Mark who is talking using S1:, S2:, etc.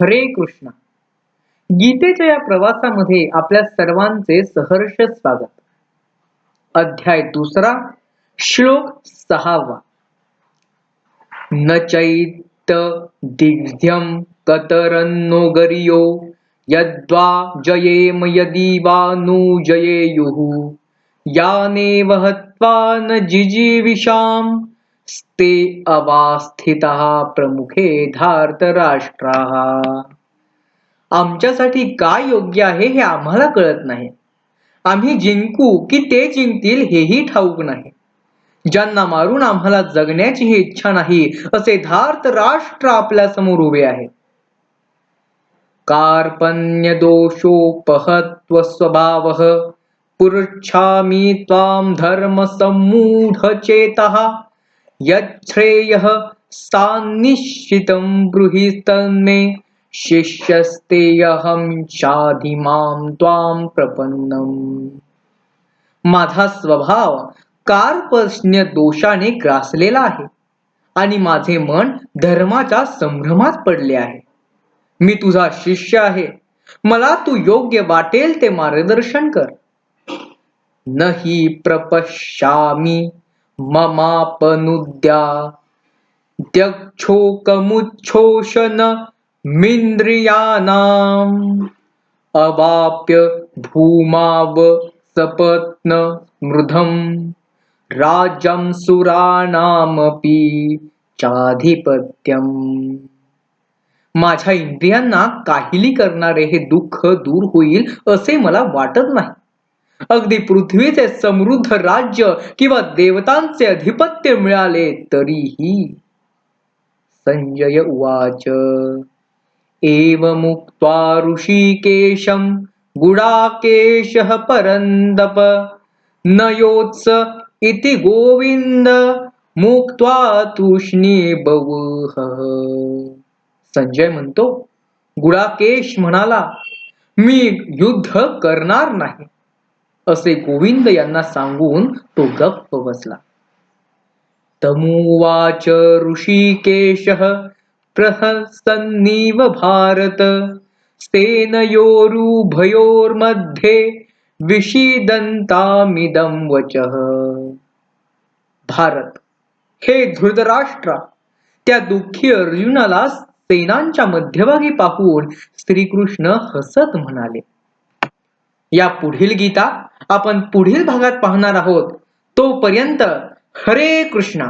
S1: हरे कृष्ण. गीतेच्या या प्रवासामध्ये आपल्या सर्वांचे सहर्ष स्वागत. अध्याय 2, श्लोक 6. न चैत दिव्यम कतरन्नो गरियो यद्वा जयेम यदि वा नु जयेयुः यानेव हत्वा न जिजीविषाम स्ते अवस्थितः प्रमुखे धार्तराष्ट्राः. आमच्यासाठी काय योग्य आहे हे आम्हाला कळत नाही. आम्ही जिंकू की ते जिंकतील हेही ठाऊक नाही. ज्यांना मारून आम्हाला जगण्याचीही इच्छा नाही असे धार्त राष्ट्र आपल्या समोर उभे आहे. कार्पण्य दोषोपहत्व स्वभावः पुरुच्छामि त्वां धर्म सम्मूढ चेतः यच्छ्रेयः सान्निश्चितं ब्रूहि तन्मे शिष्यस्तेऽहं शाधि मां त्वां प्रपन्नम्. माझा स्वभाव कार्पण्य दोषाने ग्रासलेला आहे आणि माझे मन धर्माच्या संभ्रमात पडले आहे. मी तुझा शिष्य आहे. मला तू योग्य वाटेल ते मार्गदर्शन कर. नहि प्रपश्यामि ममापनुद्या द्यक्षोकमुच्छोषण मिन्द्रियाणाम् अवाप्य भूमाव सपत्न मृधम राज्यं सुराणामपि चाधिपत्यम. माझ्या इंद्रियांना काहिली करणारे हे दुःख दूर होईल असे मला वाटत नाही. अगदी पृथ्वीचे समृद्ध राज्य किंवा देवतांचे अधिपत्य मिळाले तरीही. संजय उवाच. एवमुक्त्वा ऋषिकेशं गुडाकेशः परन्दप नयोत्स इति गोविंद मुक्त्वा तूष्णीबभूवः. संजय म्हणतो, गुडाकेश म्हणाला, मी युद्ध करणार नाही असे गोविंद यांना सांगून तो गप्प बसला. तमुवाच ऋषिकेशः प्रहसन्निव भारत सेनयोरुभयोर्मध्ये विषीदन्तामिदं वचः. भारत, हे धृतराष्ट्रा, त्या दुःखी अर्जुनाला सेनांच्या मध्यभागी पाहून श्रीकृष्ण हसत म्हणाले. या पुढील गीता आपण पुढील भागात पाहणार आहोत. तोपर्यंत हरे कृष्णा.